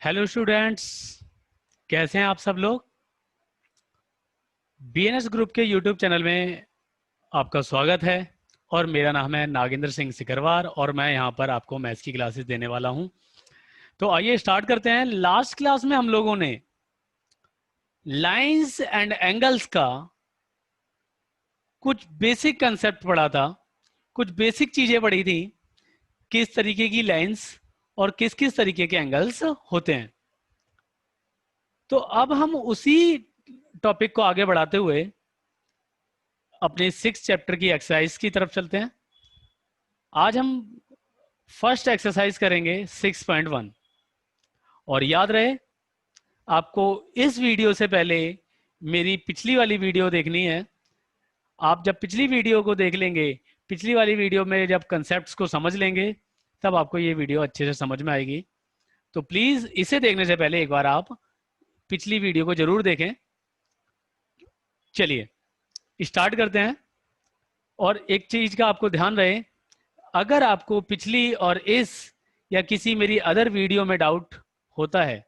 Hello students, कैसे हैं आप सब लोग। बीएनएस ग्रुप के यूट्यूब चैनल में आपका स्वागत है और मेरा नाम है नागेंद्र सिंह सिकरवार और मैं यहाँ पर आपको मैथ्स की क्लासेस देने वाला हूँ। तो आइए स्टार्ट करते हैं। लास्ट क्लास में हम लोगों ने लाइंस एंड एंगल्स का कुछ बेसिक कंसेप्ट पढ़ा था, कुछ बेसिक चीज़ें पढ़ी थी, किस तरीके की लाइंस और किस किस तरीके के एंगल्स होते हैं। तो अब हम उसी टॉपिक को आगे बढ़ाते हुए अपने 6 चैप्टर की एक्सरसाइज की तरफ चलते हैं। आज हम फर्स्ट एक्सरसाइज करेंगे 6.1 और याद रहे आपको इस वीडियो से पहले मेरी पिछली वाली वीडियो देखनी है। आप जब पिछली वीडियो को देख लेंगे, पिछली वाली वीडियो में जब कंसेप्ट्स को समझ लेंगे, तब आपको ये वीडियो अच्छे से समझ में आएगी। तो प्लीज इसे देखने से पहले एक बार आप पिछली वीडियो को जरूर देखें। चलिए स्टार्ट करते हैं। और एक चीज का आपको ध्यान रहे, अगर आपको पिछली और इस या किसी मेरी अदर वीडियो में डाउट होता है,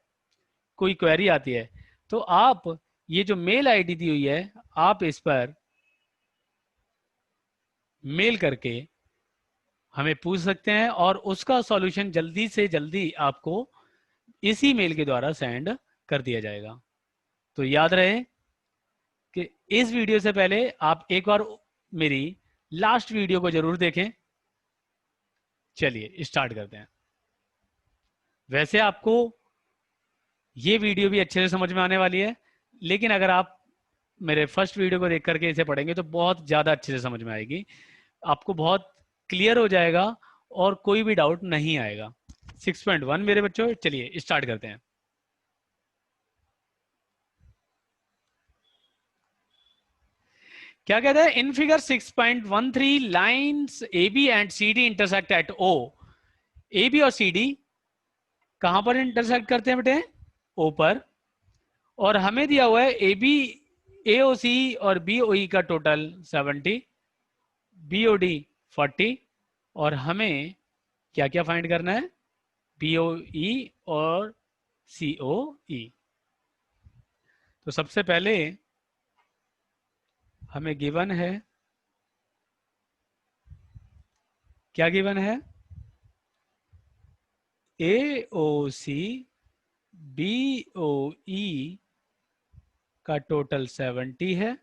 कोई क्वेरी आती है, तो आप ये जो मेल आईडी दी हुई है, आप इस पर मेल करके हमें पूछ सकते हैं और उसका सॉल्यूशन जल्दी से जल्दी आपको इसी मेल के द्वारा सेंड कर दिया जाएगा। तो याद रहे कि इस वीडियो से पहले आप एक बार मेरी लास्ट वीडियो को जरूर देखें। चलिए स्टार्ट करते हैं। वैसे आपको ये वीडियो भी अच्छे से समझ में आने वाली है, लेकिन अगर आप मेरे फर्स्ट वीडियो को देख करके इसे पढ़ेंगे तो बहुत ज़्यादा अच्छे से समझ में आएगी, आपको बहुत क्लियर हो जाएगा और कोई भी डाउट नहीं आएगा। 6.1 मेरे बच्चों, चलिए स्टार्ट करते हैं। क्या कहते हैं? In figure 6.13 lines A B and C D intersect at O. A B और सी डी कहां पर इंटरसेक्ट करते हैं बेटे? ओ पर। और हमें दिया हुआ है ए बी ए ओ सी और बी ओ ई का टोटल 70, बी ओ डी 40, और हमें क्या क्या फाइंड करना है? बी ओ ई और सी ओ ई। तो सबसे पहले हमें गिवन है, क्या गिवन है? A O C B O ई का टोटल 70 है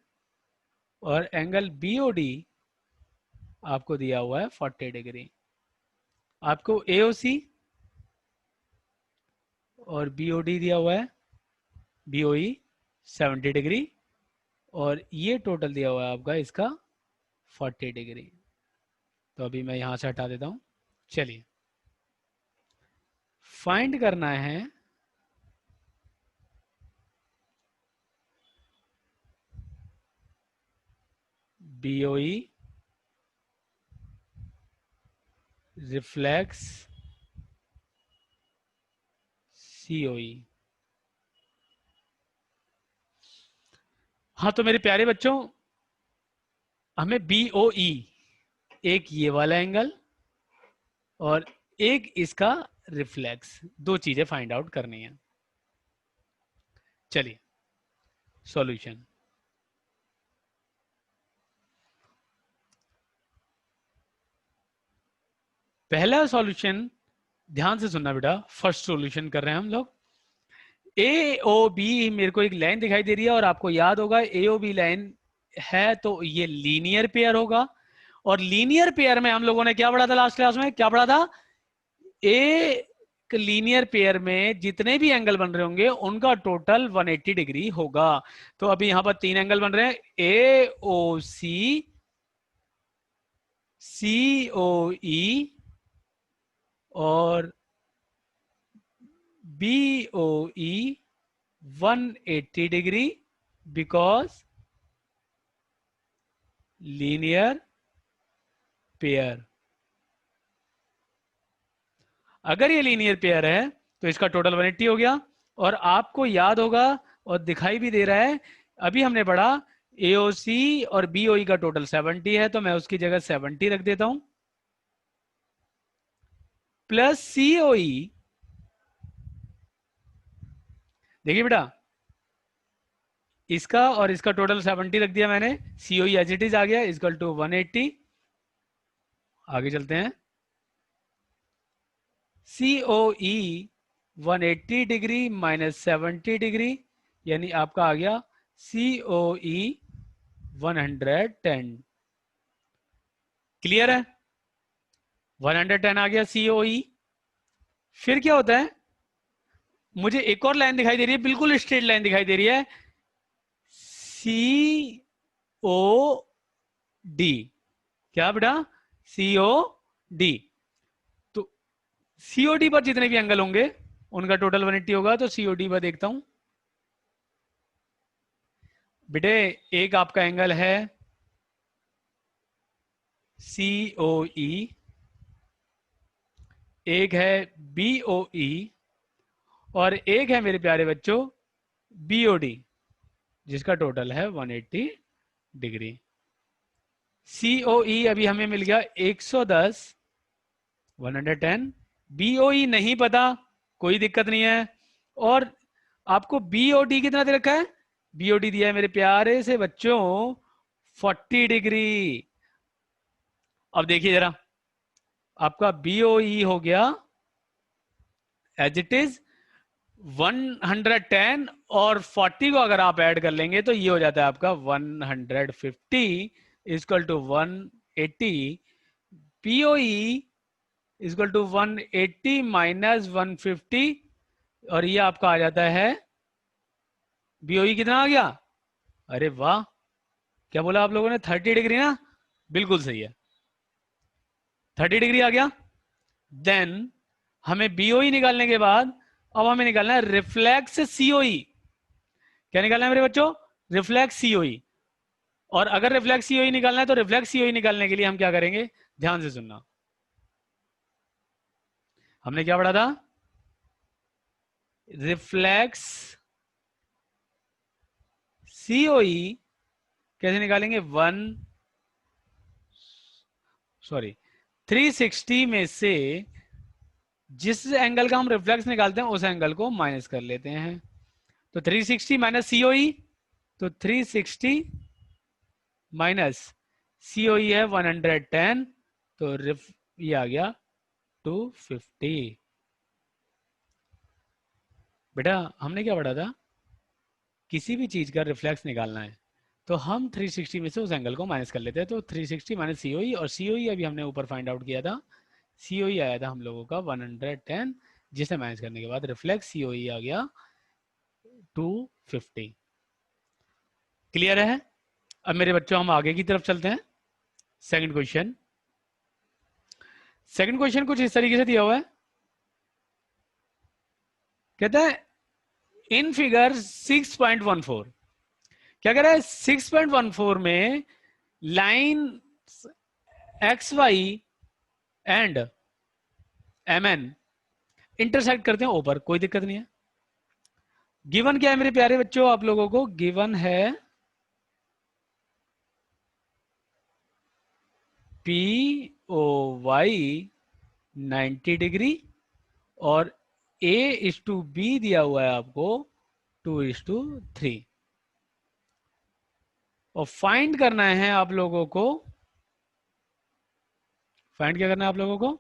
और एंगल बी ओ डी आपको दिया हुआ है 40 डिग्री। आपको ए ओ सी और बी ओ डी दिया हुआ है, बी ओ ई 70 डिग्री, और ये टोटल दिया हुआ है आपका इसका 40 डिग्री। तो अभी मैं यहां से हटा देता हूं। चलिए फाइंड करना है बी ओ ई रिफ्लेक्स सी ओ ई। हाँ तो मेरे प्यारे बच्चों, हमें बी ओ ई, एक ये वाला एंगल और एक इसका रिफ्लेक्स, दो चीजें फाइंड आउट करनी है। चलिए सॉल्यूशन। पहला सॉल्यूशन ध्यान से सुनना बेटा, फर्स्ट सॉल्यूशन कर रहे हैं हम लोग। ए ओ बी मेरे को एक लाइन दिखाई दे रही है और आपको याद होगा ए ओ बी लाइन है तो ये लीनियर पेयर होगा। और लीनियर पेयर में हम लोगों ने क्या पढ़ा था लास्ट क्लास में? क्या पढ़ा था? एक लीनियर पेयर में जितने भी एंगल बन रहे होंगे उनका टोटल 180 डिग्री होगा। तो अभी यहां पर 3 एंगल बन रहे हैं, ए ओ सी, सी ओ ई और B O E 180 degree, because linear pair. अगर ये लीनियर पेयर है तो इसका टोटल 180 हो गया। और आपको याद होगा और दिखाई भी दे रहा है, अभी हमने पढ़ा AOC और BOE का टोटल 70 है, तो मैं उसकी जगह 70 रख देता हूं, प्लस COE देखिए बेटा, इसका और इसका टोटल 70 रख दिया मैंने, सीओई एज इट इज आ गया इक्वल टू 180। आगे चलते हैं, सीओई 180 डिग्री माइनस 70 डिग्री, यानी आपका आ गया सीओई 110। क्लियर है? 110 आ गया सीओई। फिर क्या होता है, मुझे एक और लाइन दिखाई दे रही है, बिल्कुल स्ट्रेट लाइन दिखाई दे रही है, सी ओ डी। क्या बेटा? CO D. तो सीओडी पर जितने भी एंगल होंगे उनका टोटल 180 होगा। तो सीओडी पर देखता हूं बेटे, एक आपका एंगल है सीओई, एक है बीओई, और एक है मेरे प्यारे बच्चों बीओडी, जिसका टोटल है 180 डिग्री। सीओई अभी हमें मिल गया 110, 110। बीओई नहीं पता, कोई दिक्कत नहीं है। और आपको बीओडी कितना दे रखा है? बीओडी दिया है मेरे प्यारे से बच्चों 40 डिग्री। अब देखिए जरा, आपका बीओई हो गया एज इट इज 110, और 40 को अगर आप ऐड कर लेंगे तो ये हो जाता है आपका 150 equal to 180। POE equal to 180 minus 150, और ये आपका आ जाता है बीओई कितना आ गया? अरे वाह, क्या बोला आप लोगों ने? 30 डिग्री ना? बिल्कुल सही है, 30 डिग्री आ गया। देन हमें बीओई निकालने के बाद अब हमें निकालना है रिफ्लेक्स सीओई। क्या निकालना है मेरे बच्चों? Reflex COE. और अगर रिफ्लेक्स सीओई निकालना है तो रिफ्लेक्स सीओई निकालने के लिए हम क्या करेंगे, ध्यान से सुनना। हमने क्या पढ़ा था? रिफ्लेक्स सीओई कैसे निकालेंगे? 360 में से जिस एंगल का हम रिफ्लेक्स निकालते हैं उस एंगल को माइनस कर लेते हैं। तो 360 माइनस सीओई, तो 360 माइनस सीओई है 110, तो ये आ गया 250। बेटा हमने क्या पढ़ा था? किसी भी चीज का रिफ्लेक्स निकालना है तो हम 360 में से उस एंगल को माइनस कर लेते हैं। तो 360 माइनस सीओई, और सीओई अभी हमने ऊपर फाइंड आउट किया था, सीओई आया था हम लोगों का 110, जिसे माइनस करने के बाद रिफ्लेक्स सीओई आ गया 250। क्लियर है? अब मेरे बच्चों हम आगे की तरफ चलते हैं। Second question. सेकंड क्वेश्चन कुछ इस तरीके से दिया हुआ है, कहता है इन फिगर 6.14, क्या कह रहा है? 6.14 में line X Y and M N intersect करते हैं ऊपर, कोई दिक्कत नहीं है। गिवन क्या है मेरे प्यारे बच्चों आप लोगों को? गिवन है पी ओ वाई 90 डिग्री, और ए इज टू बी दिया हुआ है आपको 2:3। और फाइंड करना है आप लोगों को, फाइंड क्या करना है आप लोगों को?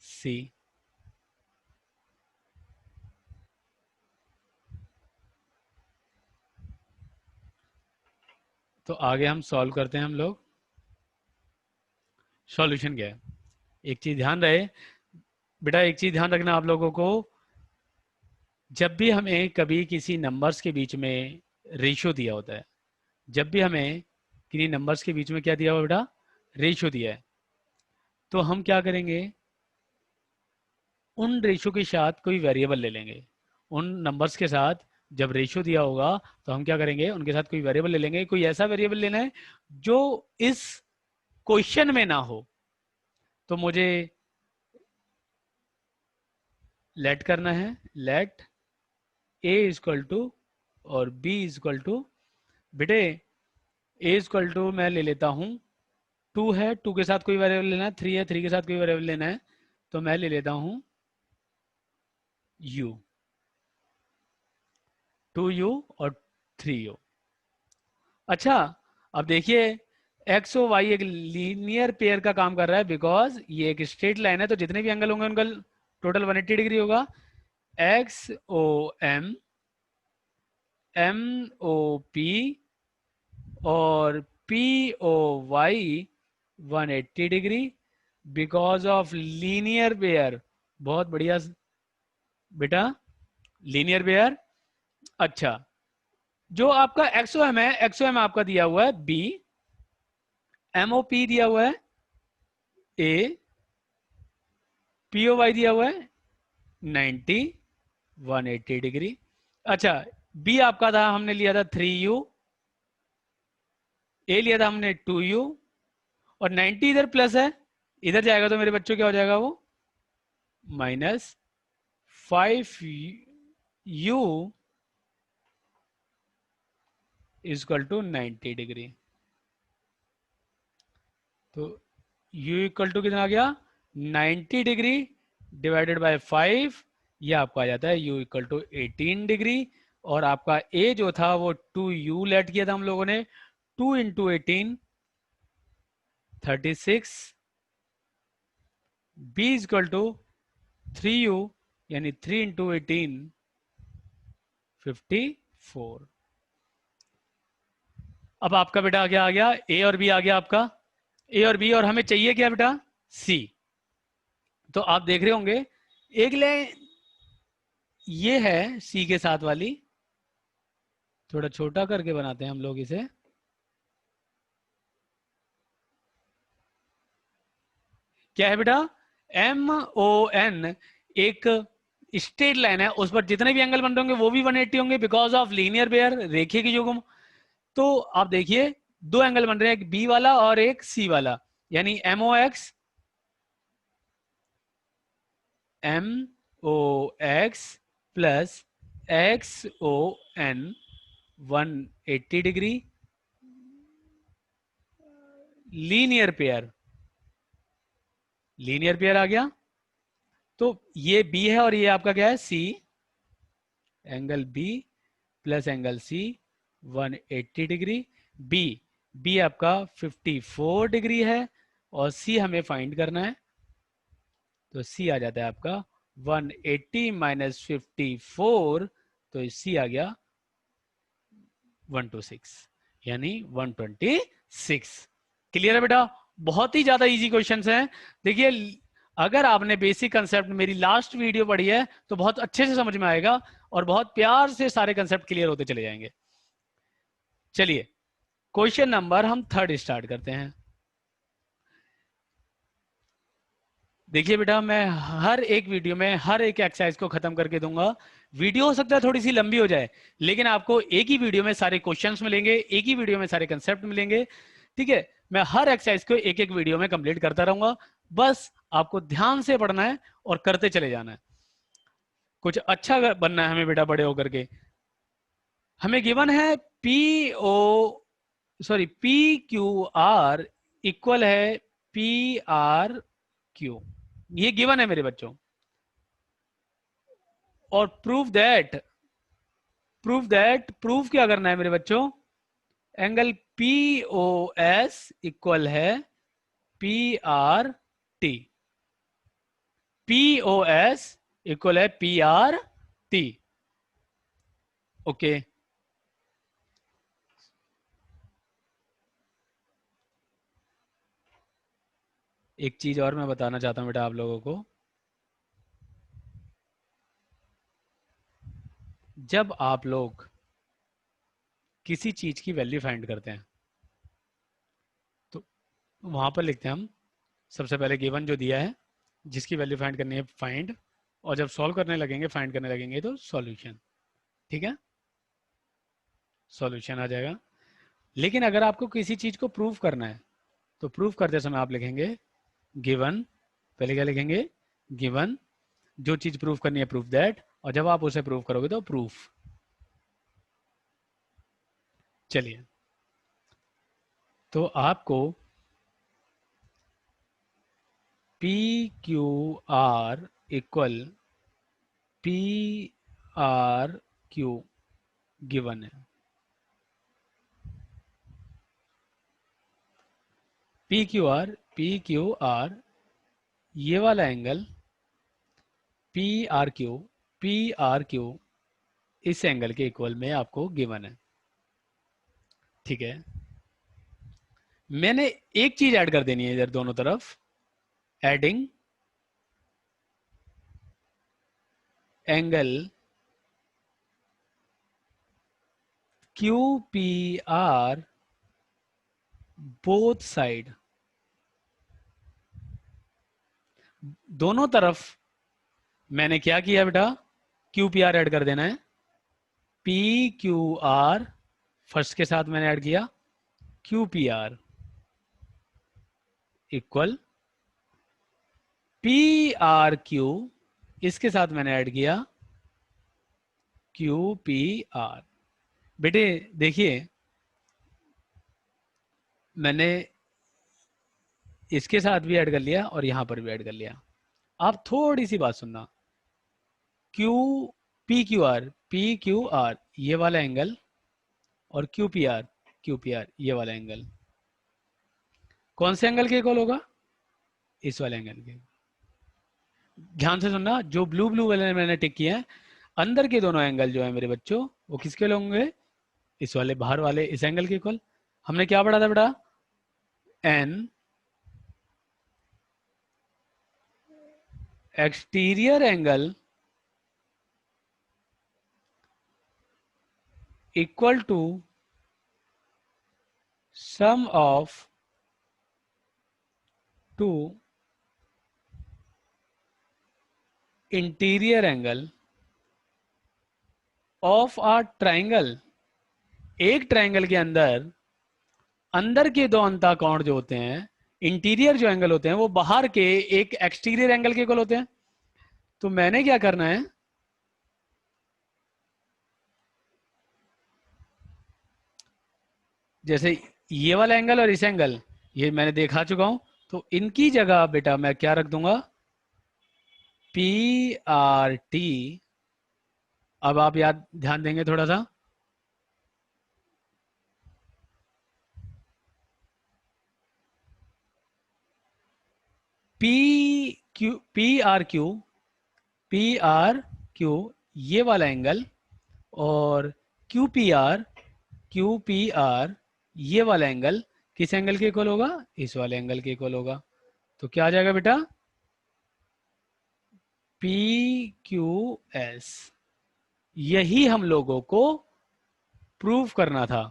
सी। तो आगे हम सॉल्व करते हैं हम लोग। सॉल्यूशन क्या है? एक चीज ध्यान रहे बेटा, एक चीज ध्यान रखना आप लोगों को, जब भी हमें कभी किसी नंबर्स के बीच में रेशियो दिया होता है, जब भी हमें किन्हीं नंबर्स के बीच में क्या दिया हुआ बेटा? रेशियो दिया है, तो हम क्या करेंगे? उन रेशियो के साथ कोई वेरिएबल ले लेंगे। उन नंबर्स के साथ जब रेशियो दिया होगा तो हम क्या करेंगे? उनके साथ कोई वेरिएबल ले लेंगे। कोई ऐसा वेरिएबल लेना है जो इस क्वेश्चन में ना हो। तो मुझे लेट करना है, लेट ए इक्वल टू और बी इक्वल टू, बेटे ए इक्वल टू मैं ले लेता हूँ 2 है, 2 के साथ कोई वेरिएबल लेना है, 3 है, 3 के साथ कोई वेरिएबल लेना है, तो मैं ले लेता हूँ u। 2u और 3u। अच्छा, अब देखिए एक्स और वाई एक लीनियर पेयर का काम कर रहा है, बिकॉज ये एक स्ट्रेट लाइन है, तो जितने भी एंगल होंगे उनका टोटल 180 डिग्री होगा। X O M, M O P और P O Y 180 degree because of linear pair. बहुत बढ़िया बेटा, लीनियर पेयर। अच्छा, जो आपका एक्सओएम है, एक्सओएम आपका दिया हुआ है बी, एमओपी दिया हुआ है ए, पीओवाई दिया हुआ है 90 180 डिग्री। अच्छा, बी आपका था, हमने लिया था 3u, ए लिया था हमने 2u, और 90 इधर प्लस है, इधर जाएगा तो मेरे बच्चों क्या हो जाएगा वो -5u इजक्वल टू 90 डिग्री। तो u इक्वल टू कितना आ गया 90 डिग्री डिवाइडेड बाय 5, ये आपका आ जाता है u इक्वल टू 18 डिग्री। और आपका a जो था वो 2u लेट किया था हम लोगों ने, 2 into 18 36, b equal to 3u यानी 3 इंटू 18 54। अब आपका बेटा क्या आ गया, ए और बी आ गया आपका, ए और बी, और हमें चाहिए क्या बेटा सी। तो आप देख रहे होंगे एक लाइन ये है सी के साथ वाली, थोड़ा छोटा करके बनाते हैं हम लोग इसे। क्या है बेटा, एम ओ एन एक स्ट्रेट लाइन है, उस पर जितने भी एंगल बन रहे होंगे वो भी 180 होंगे बिकॉज ऑफ लीनियर पेयर, रेखीय की युग्म। तो आप देखिए दो एंगल बन रहे हैं, एक बी वाला और एक सी वाला, यानी M O X plus X O N 180 degree linear pair, linear pair आ गया। तो ये बी है और ये आपका क्या है C, angle B plus angle C 180 degree. B B आपका 54 डिग्री है और सी हमें फाइंड करना है, तो सी आ जाता है आपका 180 माइनस 54, तो सी आ गया 126 यानी 126। क्लियर है बेटा, बहुत ही ज्यादा इजी क्वेश्चंस हैं। देखिए अगर आपने बेसिक कंसेप्ट मेरी लास्ट वीडियो पढ़ी है तो बहुत अच्छे से समझ में आएगा और बहुत प्यार से सारे कंसेप्ट क्लियर होते चले जाएंगे। चलिए क्वेश्चन नंबर हम 3 स्टार्ट करते हैं। देखिए बेटा, मैं हर एक वीडियो में हर एक एक्सरसाइज को खत्म करके दूंगा। वीडियो हो सकता है थोड़ी सी लंबी हो जाए, लेकिन आपको एक ही वीडियो में सारे क्वेश्चंस मिलेंगे, एक ही वीडियो में सारे कंसेप्ट मिलेंगे। ठीक है, मैं हर एक्सरसाइज को एक एक वीडियो में कंप्लीट करता रहूंगा, बस आपको ध्यान से पढ़ना है और करते चले जाना है। कुछ अच्छा बनना है हमें बेटा बड़े होकर के। हमें गिवन है P O sorry P Q R equal है पी आर क्यू, ये गिवन है मेरे बच्चों। और प्रूफ क्या करना है मेरे बच्चों, angle P O S equal है P R T, P O S equal है पी आर टी। ओके, एक चीज और मैं बताना चाहता हूं बेटा आप लोगों को, जब आप लोग किसी चीज की वैल्यू फाइंड करते हैं तो वहां पर लिखते हैं हम सबसे पहले गिवन जो दिया है जिसकी वैल्यू फाइंड करनी है फाइंड, और जब सॉल्व करने लगेंगे फाइंड करने लगेंगे तो सॉल्यूशन। ठीक है, सॉल्यूशन आ जाएगा। लेकिन अगर आपको किसी चीज को प्रूव करना है तो प्रूफ करते समय आप लिखेंगे गिवन, पहले क्या लिखेंगे गिवन, जो चीज प्रूफ करनी है प्रूफ दैट, और जब आप उसे प्रूव करोगे तो प्रूफ। चलिए, तो आपको P Q R equal P R Q given है। पी क्यू आर ये वाला एंगल पी आर क्यू इस एंगल के इक्वल में आपको गिवन है। ठीक है, मैंने एक चीज ऐड कर देनी है इधर दोनों तरफ, adding angle Q P R both side, दोनों तरफ मैंने क्या किया बेटा, क्यू पी आर ऐड कर देना है। पी क्यू आर फर्स्ट के साथ मैंने ऐड किया Q P R equal P R Q, इसके साथ मैंने ऐड किया क्यू पी आर। बेटे देखिए, मैंने इसके साथ भी ऐड कर लिया और यहां पर भी ऐड कर लिया। आप थोड़ी सी बात सुनना, क्यू पी क्यू आर ये वाला एंगल और क्यू पी आर ये वाला एंगल कौन से एंगल के इक्वल होगा, इस वाले एंगल के। ध्यान से सुनना, जो ब्लू ब्लू वाले मैंने टिक किया है, अंदर के दोनों एंगल जो है मेरे बच्चों वो किसके होंगे, इस वाले बाहर वाले इस एंगल के इक्वल। हमने क्या पढ़ा था बेटा, an exterior angle equal to sum of two interior angle of a triangle. एक ट्राइंगल के अंदर अंदर के दो अंतःकोण जो होते हैं, इंटीरियर जो एंगल होते हैं, वो बाहर के एक एक्सटीरियर एंगल के इक्वल होते हैं। तो मैंने क्या करना है, जैसे ये वाला एंगल और इस एंगल ये मैंने देखा चुका हूं, तो इनकी जगह बेटा मैं क्या रख दूंगा, पी आर टी। अब आप याद ध्यान देंगे थोड़ा सा, पी आर क्यू ये वाला एंगल और क्यू पी आर ये वाला एंगल किस एंगल के इक्वल होगा, इस वाले एंगल के इक्वल होगा। तो क्या आ जाएगा बेटा, पी क्यू एस। यही हम लोगों को प्रूव करना था।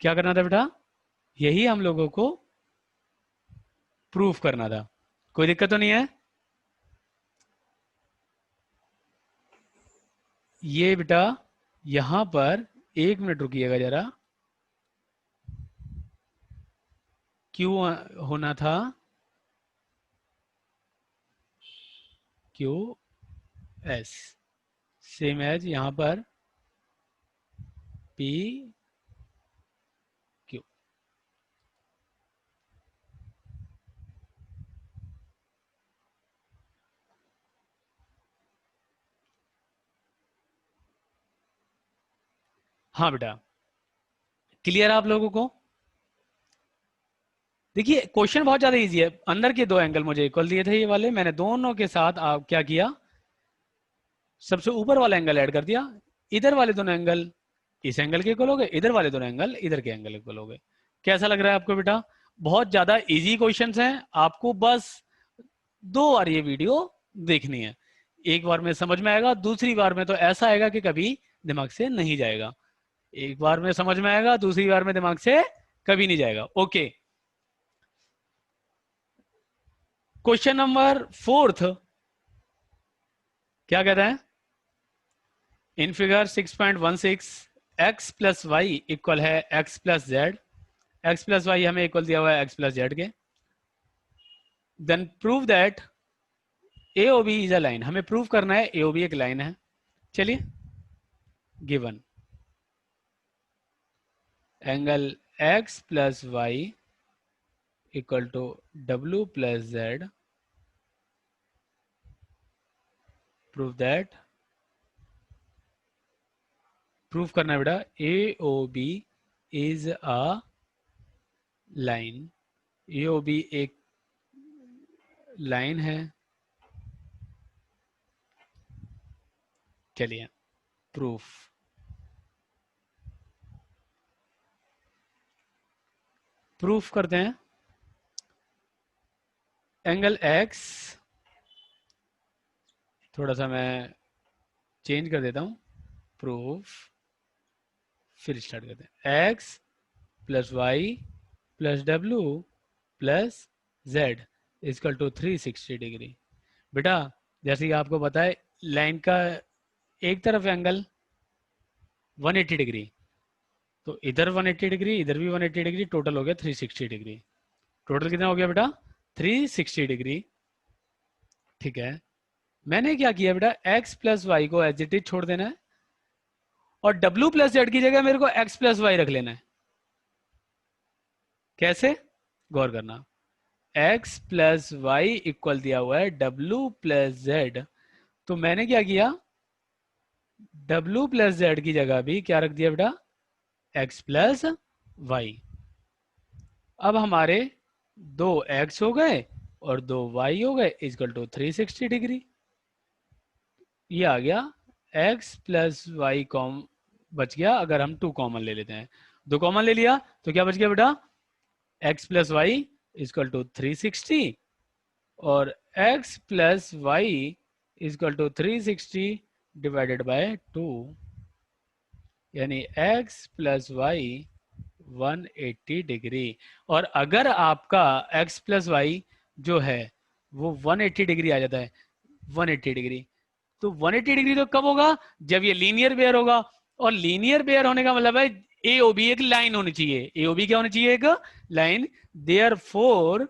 क्या करना था बेटा, यही हम लोगों को प्रूफ करना था। कोई दिक्कत तो नहीं है। ये बेटा यहां पर एक मिनट रुकिएगा जरा, क्यों होना था, क्यू एस सेम एज यहां पर पी क्यू। हाँ बेटा, क्लियर आप लोगों को। देखिए क्वेश्चन बहुत ज्यादा इजी है। अंदर के दो एंगल मुझे इक्वल दिए थे ये वाले, मैंने दोनों के साथ आप क्या किया, सबसे ऊपर वाला एंगल ऐड कर दिया। इधर वाले दोनों एंगल इस एंगल के इक्वल हो गए, इधर वाले दोनों एंगल इधर के एंगल इक्वल हो गए। कैसा लग रहा है आपको बेटा, बहुत ज्यादा इजी क्वेश्चंस हैं। आपको बस 2 बार ये वीडियो देखनी है, एक बार में समझ में आएगा, दूसरी बार में तो ऐसा आएगा कि कभी दिमाग से नहीं जाएगा। एक बार में समझ में आएगा, दूसरी बार में दिमाग से कभी नहीं जाएगा। ओके, क्वेश्चन नंबर 4 क्या कहता है, in figure 6.16 X plus Y equal है X plus Z. X plus Y हमें इक्वल दिया हुआ है एक्स प्लस जेड के। Then prove that A O B is a line. हमें प्रूव करना है ए ओ बी एक लाइन है। चलिए, given angle X plus Y equal to W plus Z, prove proof करना है बेटा, A O B is a line, A O B एक लाइन है। चलिए प्रूफ, प्रूफ करते हैं। एंगल एक्स, थोड़ा सा मैं चेंज कर देता हूं, प्रूफ, फिर स्टार्ट करते हैं। X plus Y plus W plus Z is equal to 360 degree. बेटा जैसे कि आपको पता है लाइन का एक तरफ एंगल 180 डिग्री, तो इधर 180 डिग्री, इधर भी 180 डिग्री, टोटल हो गया 360 डिग्री। टोटल कितना हो गया बेटा? 360 डिग्री। ठीक है, मैंने क्या किया बेटा, x प्लस वाई को एज इट इज छोड़ देना है और w प्लस जेड की जगह मेरे को x प्लस वाई रख लेना है। कैसे? गौर करना, x प्लस वाई इक्वल दिया हुआ है w प्लस जेड, तो मैंने क्या किया, w प्लस जेड की जगह भी क्या रख दिया बेटा, x प्लस वाई। अब हमारे दो x हो गए और दो y हो गए इक्वल टू 360 डिग्री। ये आ गया x प्लस वाई कॉम बच गया, अगर हम 2 कॉमन ले लेते हैं, 2 कॉमन ले लिया तो क्या बच गया बेटा, x plus Y equal to 360 और x plus Y equal to 360 divided by 2, यानी x प्लस वाई 180 डिग्री। और अगर आपका x प्लस वाई जो है वो 180 डिग्री आ जाता है, 180 डिग्री, तो 180 डिग्री तो कब होगा, जब ये लीनियर पेयर होगा। और लीनियर पेयर होने का मतलब है ए ओ बी एक लाइन होनी चाहिए, ए ओ बी क्या होनी चाहिए, एक line. Therefore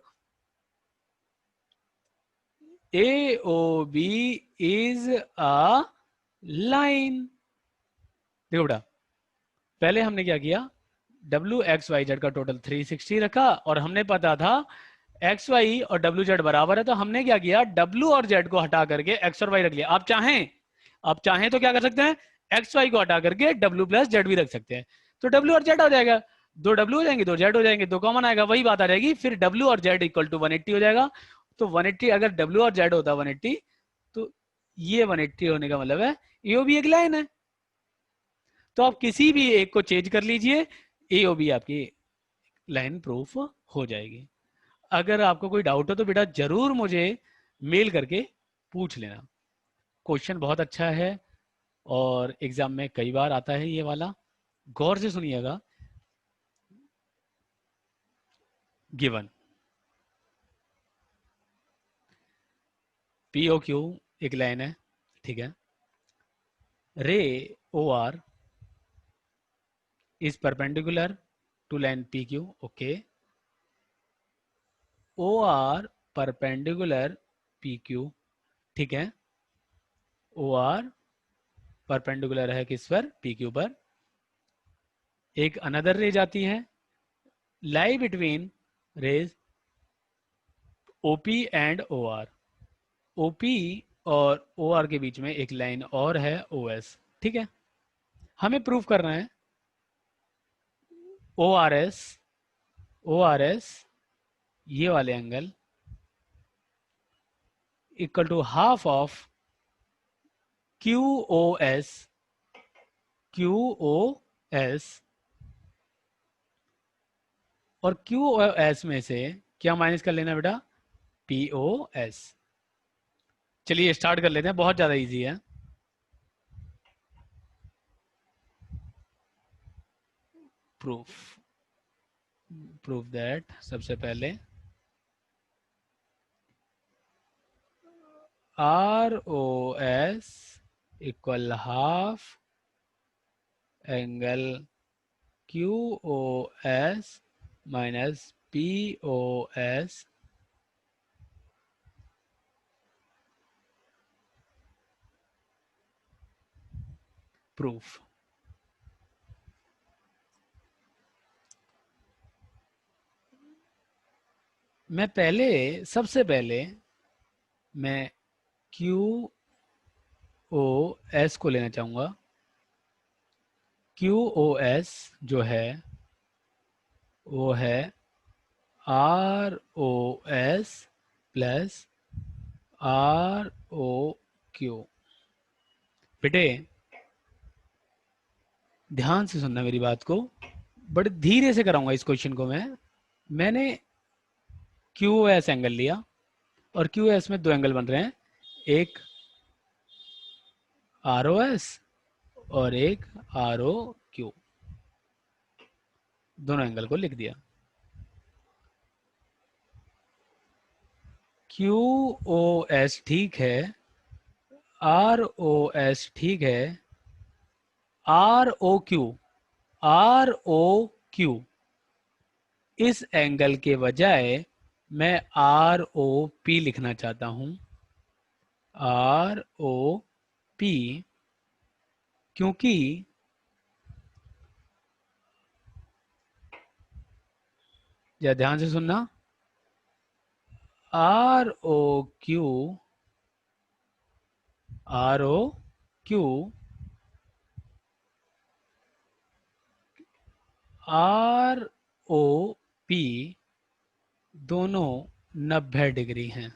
A O B is a line. देखो बेटा, पहले हमने क्या किया, डब्ल्यू एक्स वाई जेड का टोटल 360 रखा और हमने पता था एक्स वाई और डब्ल्यू जेड बराबर है, तो हमने क्या किया, डब्ल्यू और जेड को हटा करके एक्स और वाई रख लिया। आप चाहें तो क्या कर सकते हैं, एक्स वाई को हटा करके डब्ल्यू प्लस जेड भी रख सकते हैं, तो डब्ल्यू और जेड हो जाएगा, दो डब्ल्यू हो जाएंगे, दो जेड हो जाएंगे, दो कॉमन आएगा, वही बात आ जाएगी, फिर डब्ल्यू और जेड इक्वल टू 180 हो जाएगा। तो 180 अगर डब्ल्यू और जेड होता 180, तो ये 180 होने का मतलब है ये भी एक लाइन है। तो आप किसी भी एक को चेंज कर लीजिए, ए ओ बी आपकी लाइन प्रूफ हो जाएगी। अगर आपको कोई डाउट हो तो बेटा जरूर मुझे मेल करके पूछ लेना। क्वेश्चन बहुत अच्छा है और एग्जाम में कई बार आता है ये वाला, गौर से सुनिएगा। गिवन पी ओ क्यू एक लाइन है, ठीक है, ray O R is perpendicular to line P Q, okay, O R perpendicular P Q, ठीक है, ओ आर परपेंडिकुलर है किस पर, पी क्यू पर। एक अनदर रे जाती है, lie between rays OP and O R, OP और ओ आर के बीच में एक लाइन और है ओ एस, ठीक है। हमें प्रूव करना है O R S, O R S ये वाले angle equal to half of Q O S, Q O S, और क्यू ओ एस में से क्या माइनस कर लेना बेटा, पी ओ एस। चलिए स्टार्ट कर लेते हैं, बहुत ज्यादा इजी है। प्रूफ, प्रूफ दैट, सबसे पहले R O S equal half angle Q O S minus P O S, proof. मैं पहले, सबसे पहले मैं क्यू ओ एस को लेना चाहूंगा, QoS जो है वो है ROS प्लस ROQ। बेटे ध्यान से सुनना मेरी बात को, बड़े धीरे से कराऊंगा इस क्वेश्चन को। मैंने QoS एंगल लिया और QoS में दो एंगल बन रहे हैं, एक ROS और एक ROQ, दोनों एंगल को लिख दिया। QoS ठीक है, ROS ठीक है, ROQ इस एंगल के बजाय मैं ROP लिखना चाहता हूं। ROP क्योंकि या ध्यान से सुनना, ROQ ROP दोनों 90 डिग्री हैं।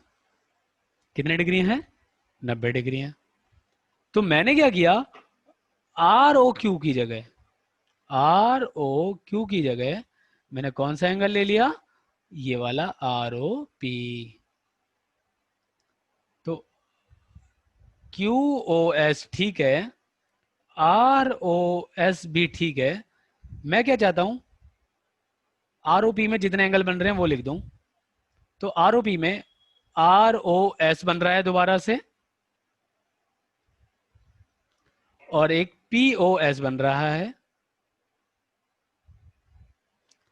कितने डिग्री हैं? 90 डिग्री हैं। तो मैंने क्या किया, ROQ की जगह मैंने कौन सा एंगल ले लिया, ये वाला ROP। तो QoS ठीक है, ROS भी ठीक है। मैं क्या चाहता हूं, ROP में जितने एंगल बन रहे हैं वो लिख दूं। तो ROP में ROS बन रहा है दोबारा से, और एक POS बन रहा है।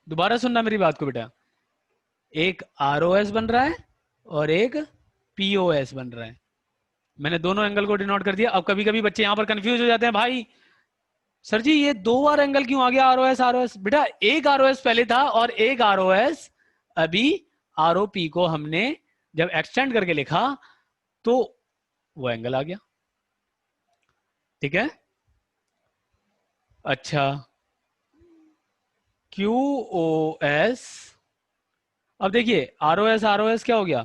दोबारा सुनना मेरी बात को बेटा, एक ROS बन रहा है और एक POS बन रहा है। मैंने दोनों एंगल को डिनोट कर दिया। अब कभी कभी बच्चे यहां पर कंफ्यूज हो जाते हैं, भाई सर जी ये दो बार एंगल क्यों आ गया ROS। बेटा एक ROS पहले था और एक ROS अभी ROP को हमने जब एक्सटेंड करके लिखा तो वो एंगल आ गया। ठीक है, अच्छा QoS, अब देखिए ROS क्या हो गया,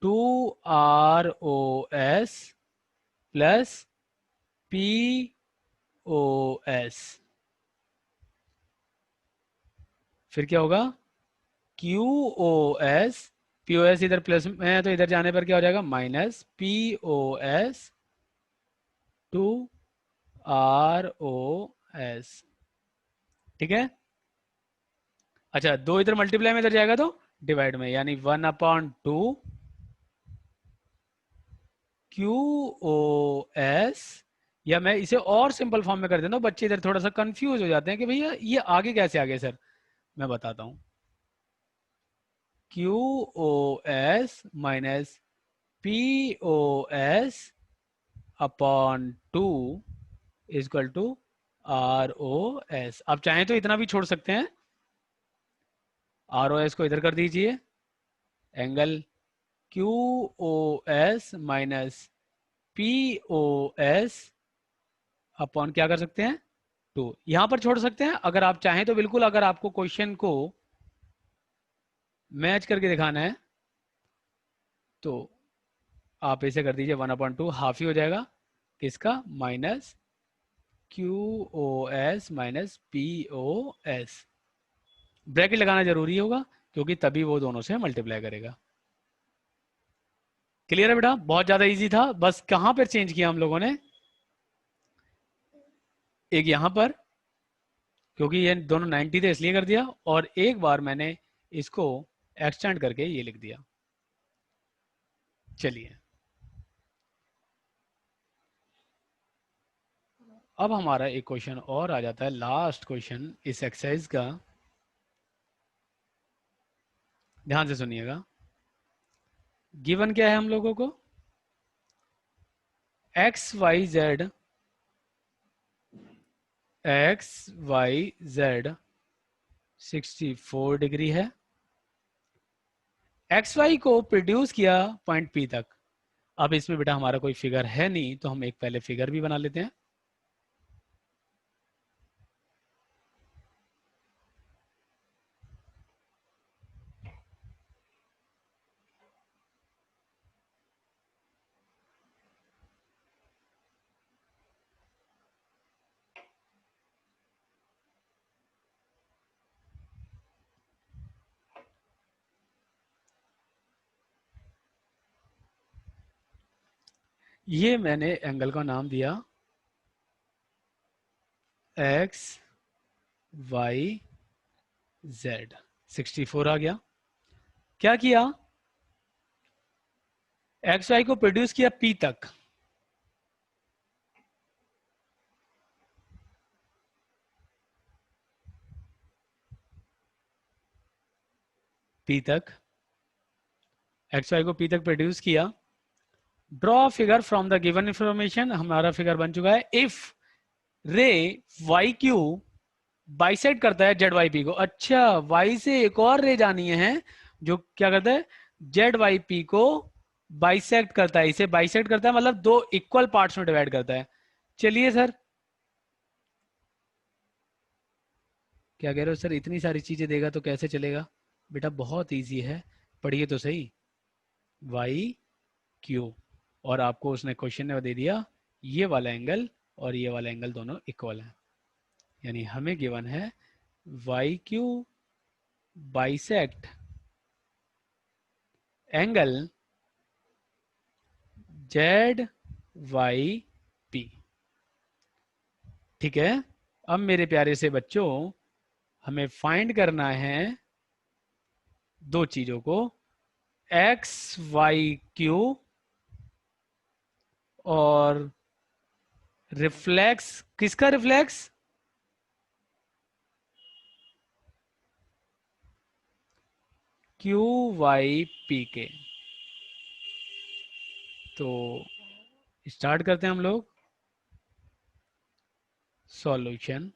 2ROS प्लस POS, फिर क्या होगा QoS, POS इधर प्लस में है तो इधर जाने पर क्या हो जाएगा, माइनस POS 2ROS। ठीक है, अच्छा दो इधर मल्टीप्लाई में इधर जाएगा तो डिवाइड में, यानी 1/2 QoS, या मैं इसे और सिंपल फॉर्म में कर देता हूं, बच्चे इधर थोड़ा सा कंफ्यूज हो जाते हैं कि भैया ये आगे कैसे आगे सर। मैं बताता हूं, QoS minus POS upon 2 equal to ROS। आप चाहें तो इतना भी छोड़ सकते हैं, ROS को इधर कर दीजिए, angle QoS minus POS upon क्या कर सकते हैं, 2। यहां पर छोड़ सकते हैं अगर आप चाहें तो बिल्कुल। अगर आपको क्वेश्चन को मैच करके दिखाना है तो आप इसे कर दीजिए 1/2, हाफ ही हो जाएगा किसका, minus QoS minus POS। Bracket लगाना जरूरी होगा क्योंकि तभी वो दोनों से मल्टीप्लाई करेगा। क्लियर है बेटा, बहुत ज्यादा इजी था, बस कहां पर चेंज किया हम लोगों ने, एक यहां पर क्योंकि ये दोनों 90 थे इसलिए कर दिया, और एक बार मैंने इसको एक्सटेंड करके ये लिख दिया। चलिए अब हमारा एक क्वेश्चन और आ जाता है, लास्ट क्वेश्चन इस एक्सरसाइज का। ध्यान से सुनिएगा, गिवन क्या है हम लोगों को, XYZ 64 डिग्री है। XY को प्रोड्यूस किया पॉइंट P तक। अब इसमें बेटा हमारा कोई फिगर है नहीं तो हम एक पहले फिगर भी बना लेते हैं। ये मैंने एंगल का नाम दिया एक्स वाई जेड। 64 आ गया। क्या किया, एक्स वाई को प्रोड्यूस किया पी तक, पी तक, एक्स वाई को पी तक प्रोड्यूस किया। Draw figure from the given information, हमारा फिगर बन चुका है। इफ रे वाई क्यू बाइसेक्ट करता है जेड वाई पी को। अच्छा, वाई से एक और रे जानी है जो क्या करता है, जेड वाई पी को बाइसेक्ट करता है। इसे बाइसेक्ट करता है मतलब दो इक्वल पार्ट्स में डिवाइड करता है। चलिए सर, क्या कह रहे हो सर, इतनी सारी चीजें देगा तो कैसे चलेगा? बेटा बहुत इजी है, पढ़िए तो सही। वाई क्यू, और आपको उसने क्वेश्चन में दे दिया ये वाला एंगल और ये वाला एंगल दोनों इक्वल है, यानी हमें गिवन है Y Q bisect angle Z Y P. ठीक है, अब मेरे प्यारे से बच्चों हमें फाइंड करना है दो चीजों को, एक्स वाई क्यू और रिफ्लेक्स। किसका रिफ्लेक्स? क्यू वाई पी के। तो स्टार्ट करते हैं हम लोग सॉल्यूशन।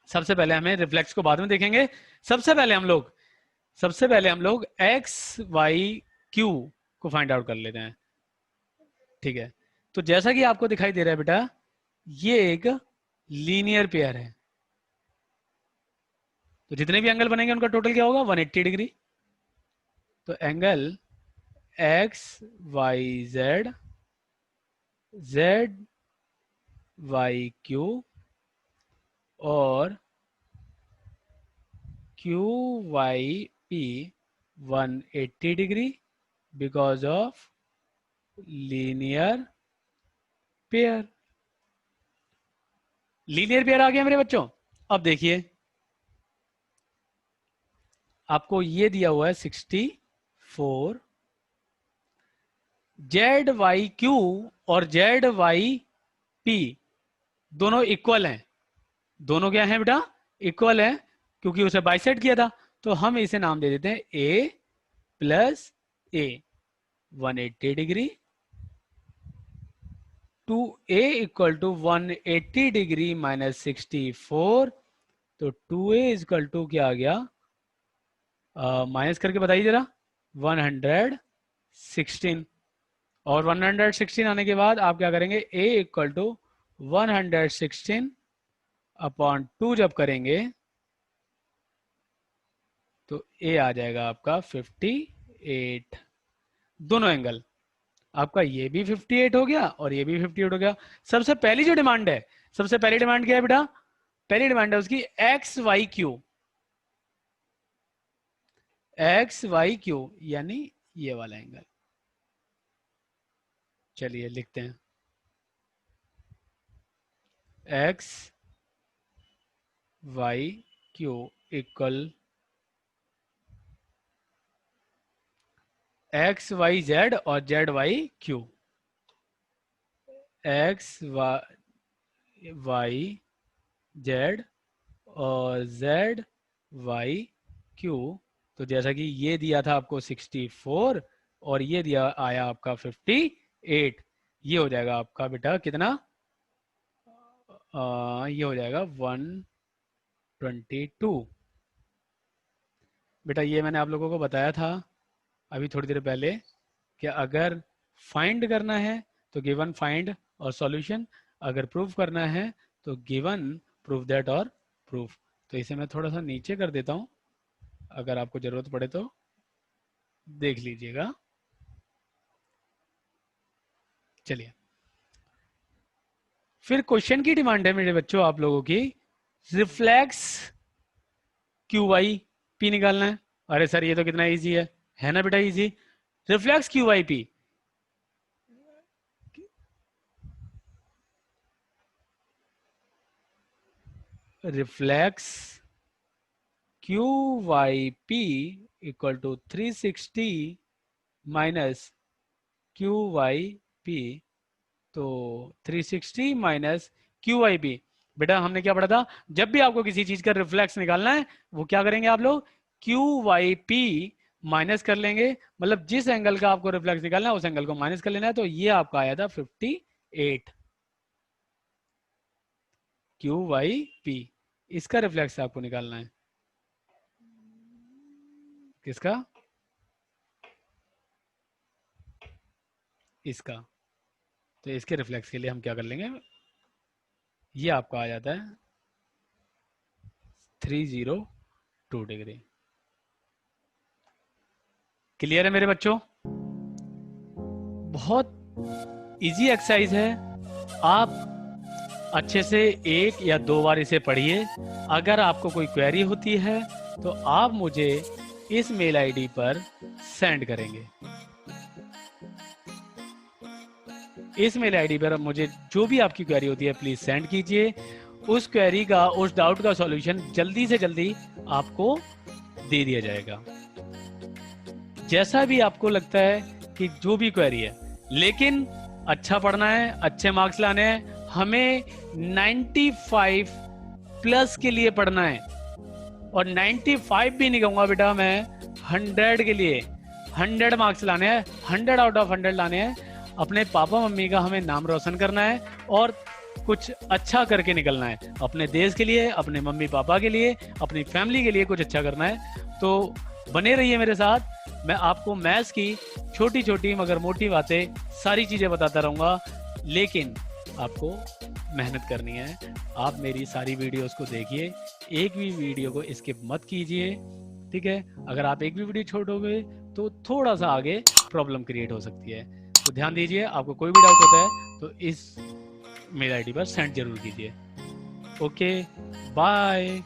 सबसे पहले हमें रिफ्लेक्स को बाद में देखेंगे। सबसे पहले हम लोग एक्स वाई क्यू को फाइंड आउट कर लेते हैं। ठीक है, तो जैसा कि आपको दिखाई दे रहा है बेटा, ये एक लीनियर पेयर है, तो जितने भी एंगल बनेंगे उनका टोटल क्या होगा, 180 डिग्री। तो angle X Y Z, Z Y Q और Q Y P 180 degree because of linear pair. Linear pair आ गया मेरे बच्चों। अब देखिए, आपको ये दिया हुआ है 64, जेड वाई क्यू और जेड वाई पी दोनों इक्वल हैं। दोनों क्या हैं बेटा, इक्वल है, क्योंकि उसे बाइसेक्ट किया था। तो हम इसे नाम दे देते हैं A plus A, 180 degree two A equal to 180 degree minus 64। तो 2a इक्वल टू क्या आ गया, माइनस करके बताइए जरा, 116। और 116 आने के बाद आप क्या करेंगे, a इक्वल टू 116 अपॉन 2 जब करेंगे तो a आ जाएगा आपका 58। दोनों एंगल आपका ये भी 58 हो गया और ये भी 58 हो गया। सबसे पहली जो डिमांड है, सबसे पहली डिमांड क्या है बेटा, पहली डिमांड है उसकी X Y Q, X Y Q यानी ये वाला एंगल। चलिए लिखते हैं, X Y Q equal X Y Z और Z Y Q, X Y Z और जेड वाई क्यू। तो जैसा कि ये दिया था आपको 64 और ये दिया आया आपका 58, ये हो जाएगा आपका बेटा कितना, ये हो जाएगा 122। बेटा ये मैंने आप लोगों को बताया था अभी थोड़ी देर पहले कि अगर फाइंड करना है तो गिवन फाइंड और सॉल्यूशन, अगर प्रूफ करना है तो गिवन प्रूफ दैट और प्रूफ। तो इसे मैं थोड़ा सा नीचे कर देता हूं, अगर आपको जरूरत पड़े तो देख लीजिएगा। चलिए, फिर क्वेश्चन की डिमांड है मेरे बच्चों आप लोगों की, रिफ्लेक्स क्यू वाई पी निकालना है। अरे सर ये तो कितना इजी है ना बेटा, easy. Reflex Q Y P, reflex Q Y P equal to 360 minus Q Y P. तो 360 माइनस क्यू वाई पी, बेटा हमने क्या पढ़ा था, जब भी आपको किसी चीज का रिफ्लेक्स निकालना है वो क्या करेंगे आप लोग, क्यू वाई पी माइनस कर लेंगे, मतलब जिस एंगल का आपको रिफ्लेक्स निकालना है उस एंगल को माइनस कर लेना है। तो ये आपका आया था 58 क्यू वाई पी। इसका रिफ्लेक्स आपको निकालना है, किसका, इसका। तो इसके रिफ्लेक्स के लिए हम क्या कर लेंगे, ये आपका आ जाता है 302 डिग्री। क्लियर है मेरे बच्चों? बहुत इजी एक्सरसाइज है, आप अच्छे से 1 या 2 बार इसे पढ़िए। अगर आपको कोई क्वेरी होती है तो आप मुझे इस मेल आईडी पर सेंड करेंगे। इस मेल आईडी पर मुझे जो भी आपकी क्वेरी होती है प्लीज सेंड कीजिए। उस क्वेरी का, उस डाउट का सॉल्यूशन जल्दी से जल्दी आपको दे दिया जाएगा। जैसा भी आपको लगता है कि जो भी क्वेरी है, लेकिन अच्छा पढ़ना है, अच्छे मार्क्स लाने हैं, हमें 95 प्लस के लिए पढ़ना है। और 95 भी नहीं कहूंगा बेटा मैं, 100 के लिए 100 मार्क्स लाने हैं, 100 आउट ऑफ 100 लाने हैं। अपने पापा मम्मी का हमें नाम रोशन करना है और कुछ अच्छा करके निकलना है, अपने देश के लिए, अपने मम्मी पापा के लिए, अपनी फैमिली के लिए कुछ अच्छा करना है। तो बने रहिए मेरे साथ, मैं आपको मैथ्स की छोटी छोटी मगर मोटी बातें, सारी चीजें बताता रहूंगा, लेकिन आपको मेहनत करनी है। आप मेरी सारी वीडियोस को देखिए, एक भी वीडियो को स्किप मत कीजिए, ठीक है? अगर आप एक भी वीडियो छोड़ोगे तो थोड़ा सा आगे प्रॉब्लम क्रिएट हो सकती है। तो ध्यान दीजिए, आपको कोई भी डाउट होता है तो इस मेल आईडी पर सेंड जरूर कीजिए। Okay, bye.